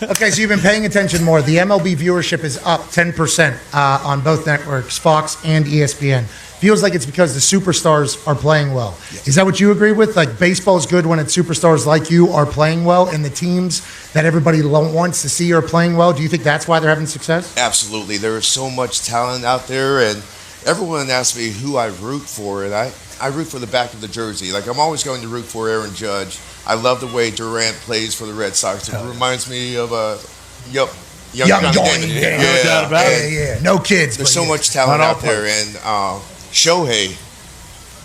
Okay, so you've been paying attention more. The MLB viewership is up 10% on both networks, Fox and ESPN. Feels like it's because the superstars are playing well. Yes. Is that what you agree with? Like, baseball is good when its superstars like you are playing well, and the teams that everybody wants to see are playing well. Do you think that's why they're having success? Absolutely. There is so much talent out there, and everyone asks me who I root for, and I root for the back of the jersey. Like, I'm always going to root for Aaron Judge. I love the way Durant plays for the Red Sox. It reminds me of young David. Yeah. No kids. There's so much talent out there, and Shohei,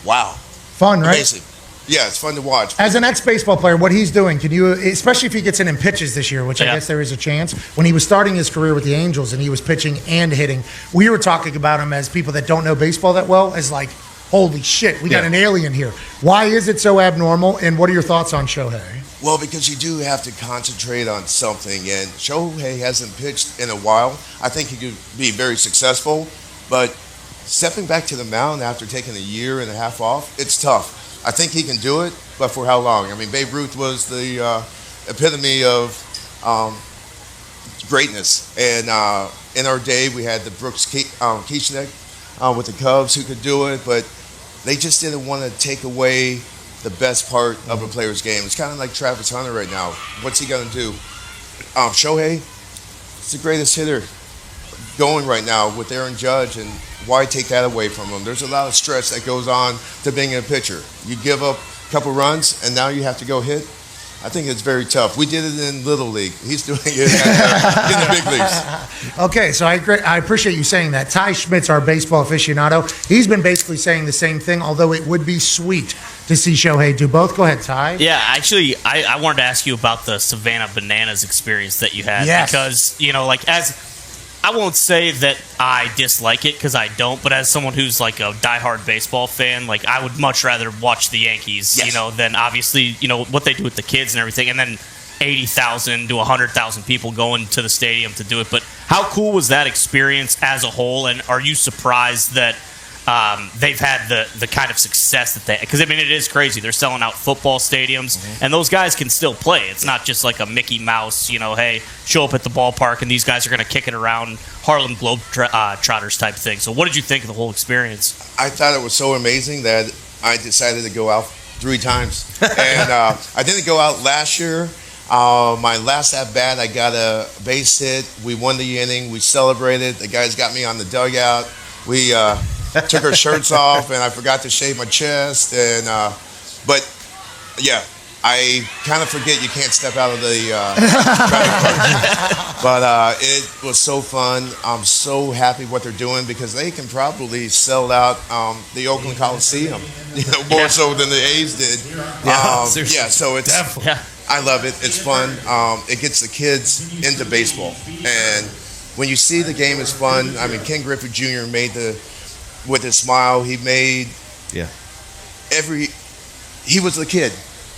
wow. Fun, right? Amazing. Yeah, it's fun to watch. As an ex-baseball player, what he's doing, can you, especially if he gets in pitches this year, which I guess there is a chance, when he was starting his career with the Angels and he was pitching and hitting, we were talking about him as people that don't know baseball that well, as like, holy shit, we got an alien here. Why is it so abnormal, and what are your thoughts on Shohei? Well, because you do have to concentrate on something, and Shohei hasn't pitched in a while. I think he could be very successful, but stepping back to the mound after taking a year and a half off, it's tough. I think he can do it, but for how long? I mean, Babe Ruth was the epitome of greatness. And in our day, we had the Brooks Keichneck with the Cubs who could do it, but they just didn't want to take away the best part of a player's game. It's kind of like Travis Hunter right now. What's he going to do? Shohei is the greatest hitter going right now with Aaron Judge, and why take that away from him? There's a lot of stress that goes on to being a pitcher. You give up a couple runs, and now you have to go hit. I think it's very tough. We did it in Little League. He's doing it in the big leagues. Okay, so I appreciate you saying that. Ty Schmidt's our baseball aficionado. He's been basically saying the same thing, although it would be sweet to see Shohei do both. Go ahead, Ty. Yeah, actually, I wanted to ask you about the Savannah Bananas experience that you had. Yes. Because, as I won't say that I dislike it, because I don't, but as someone who's like a diehard baseball fan, like, I would much rather watch the Yankees, than obviously, what they do with the kids and everything, and then 80,000 to 100,000 people going to the stadium to do it. But how cool was that experience as a whole, and are you surprised that they've had the kind of success that they, because I mean, it is crazy. They're selling out football stadiums, and those guys can still play. It's not just like a Mickey Mouse, hey, show up at the ballpark and these guys are going to kick it around, Harlem Globetrotters type thing. So what did you think of the whole experience? I thought it was so amazing that I decided to go out 3 times. And I didn't go out last year. My last at bat, I got a base hit. We won the inning. We celebrated. The guys got me on the dugout. We took our shirts off, and I forgot to shave my chest. And but yeah, I kind of forget you can't step out of the traffic park. But it was so fun. I'm so happy what they're doing, because they can probably sell out the Oakland Coliseum, more so than the A's did. So it's I love it. It's fun. It gets the kids into baseball, and when you see the game is fun. I mean, Ken Griffey Jr. made with his smile, he made he was the kid,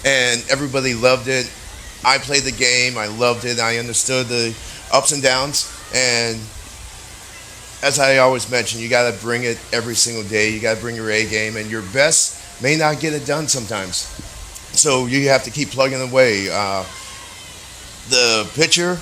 and everybody loved it. I played the game. I loved it. I understood the ups and downs, and as I always mention, you got to bring it every single day. You got to bring your A game, and your best may not get it done sometimes. So you have to keep plugging away. The pitcher,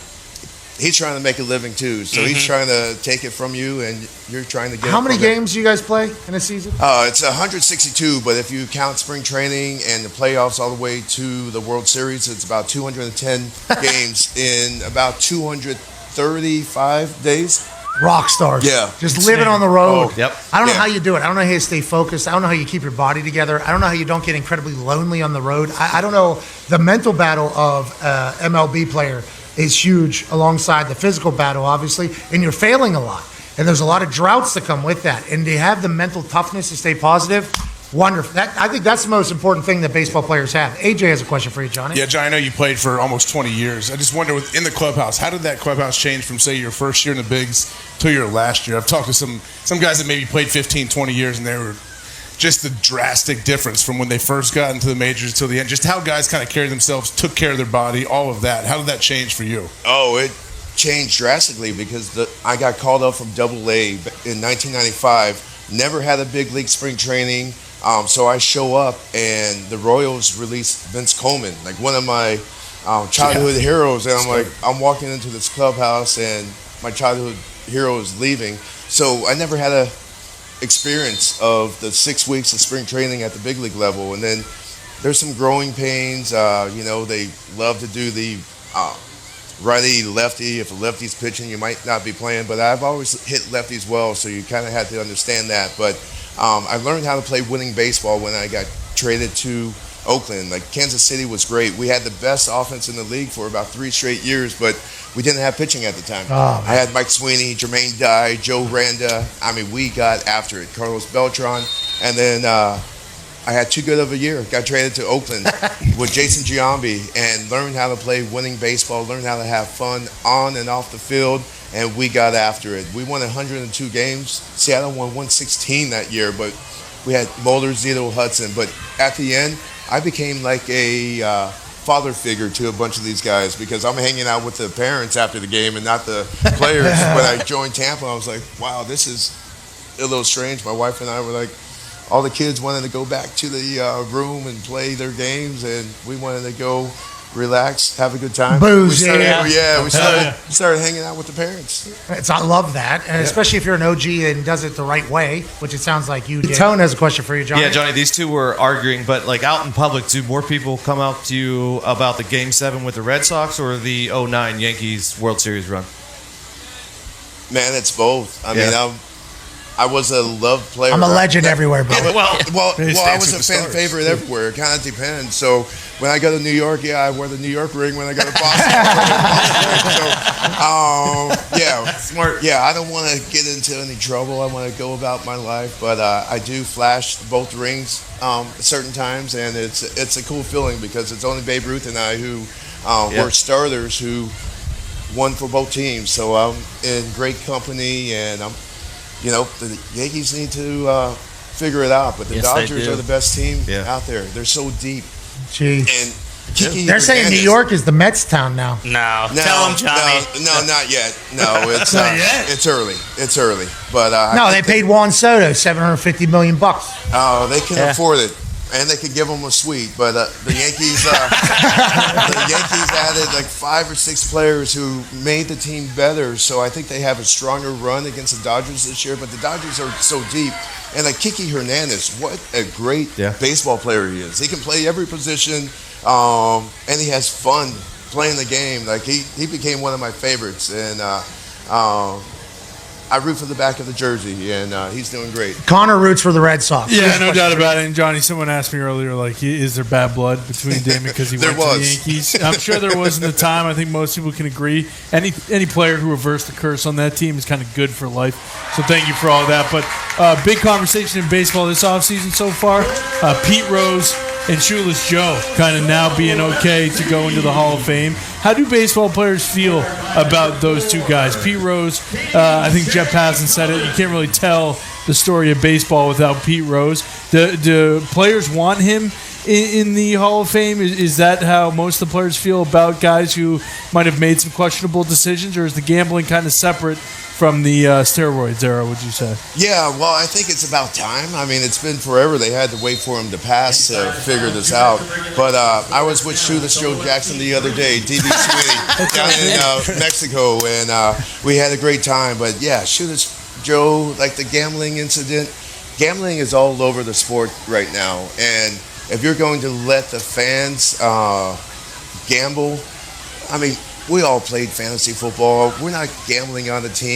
he's trying to make a living too, so he's trying to take it from you, and you're trying to get. How many games do you guys play in a season? It's 162, but if you count spring training and the playoffs all the way to the World Series, it's about 210 games in about 235 days. Rock stars. Yeah. Just living on the road. Oh, yep. I don't know how you do it. I don't know how you stay focused. I don't know how you keep your body together. I don't know how you don't get incredibly lonely on the road. I don't know. The mental battle of MLB player is huge alongside the physical battle, obviously, and you're failing a lot. And there's a lot of droughts that come with that. And to have the mental toughness to stay positive, wonderful. I think that's the most important thing that baseball players have. AJ has a question for you, Johnny. Yeah, Johnny, I know you played for almost 20 years. I just wonder, in the clubhouse, how did that clubhouse change from, say, your first year in the bigs to your last year? I've talked to some guys that maybe played 15, 20 years, and they were just the drastic difference from when they first got into the majors till the end. Just how guys kind of carried themselves, took care of their body, all of that. How did that change for you? Oh, it changed drastically, because I got called up from Double-A in 1995. Never had a big league spring training. So I show up, and the Royals released Vince Coleman, like one of my childhood heroes, and I'm walking into this clubhouse, and my childhood hero is leaving. So I never had a experience of the 6 weeks of spring training at the big league level, and then there's some growing pains. They love to do the righty lefty. If a lefty's pitching, you might not be playing, but I've always hit lefties well, so you kind of had to understand that. But I learned how to play winning baseball when I got traded to Oakland. Like, Kansas City was great. We had the best offense in the league for about 3 straight years, but we didn't have pitching at the time. I had Mike Sweeney, Jermaine Dye, Joe Randa. I mean, we got after it. Carlos Beltran. And then I had too good of a year. Got traded to Oakland with Jason Giambi and learned how to play winning baseball, learned how to have fun on and off the field, and we got after it. We won 102 games. Seattle won 116 that year, but we had Mulder, Zito, Hudson. But at the end, I became like a father figure to a bunch of these guys because I'm hanging out with the parents after the game and not the players. When I joined Tampa, I was like, wow, this is a little strange. My wife and I were like, all the kids wanted to go back to the room and play their games, and we wanted to go relax, have a good time. Booze, we started hanging out with the parents. I love that, and especially if you're an OG and does it the right way, which it sounds like you did. Tone has a question for you, Johnny. Yeah, Johnny, these two were arguing, but like out in public, do more people come up to you about the Game 7 with the Red Sox or the 09 Yankees World Series run? Man, it's both. I mean, I was a loved player. I'm a legend everywhere, bro. Well, I was a fan favorite everywhere. It kind of depends. So when I go to New York, I wear the New York ring. When I go to Boston, Smart. Yeah, I don't want to get into any trouble. I want to go about my life, but I do flash both rings at certain times, and it's a cool feeling because it's only Babe Ruth and I who were starters who won for both teams. So I'm in great company, and the Yankees need to figure it out, but the Dodgers are the best team out there. They're so deep. Jeez. And they're saying New York is the Mets town now. No, tell them, Johnny. No, not yet. No, it's it's early. It's early. But no, they paid Juan Soto $750 million. Oh, they can afford it. And they could give them a suite, but the Yankees, the Yankees added like 5 or 6 players who made the team better. So I think they have a stronger run against the Dodgers this year. But the Dodgers are so deep, and like Kiki Hernandez, what a great baseball player he is. He can play every position, and he has fun playing the game. Like he became one of my favorites, and I root for the back of the jersey, and he's doing great. Connor roots for the Red Sox. Yeah, no doubt about it. And Johnny, someone asked me earlier, like, is there bad blood between Damon because he went to the Yankees? I'm sure there was in the time. I think most people can agree. Any player who reversed the curse on that team is kind of good for life. So thank you for all that. But big conversation in baseball this offseason so far. Pete Rose and Shoeless Joe kind of now being okay to go into the Hall of Fame. How do baseball players feel about those two guys? Pete Rose, I think Jeff Passan said it, you can't really tell the story of baseball without Pete Rose. Do players want him in the Hall of Fame? Is that how most of the players feel about guys who might have made some questionable decisions, or is the gambling kind of separate from the steroids era, would you say? Yeah, well, I think it's about time. I mean, it's been forever. They had to wait for him to pass to figure this out. But I was with Shoeless Joe Jackson the other day, DB Sweeney, down in Mexico, and we had a great time. But yeah, Shoeless Joe, like the gambling incident, gambling is all over the sport right now. And if you're going to let the fans gamble, I mean, we all played fantasy football. We're not gambling on the team.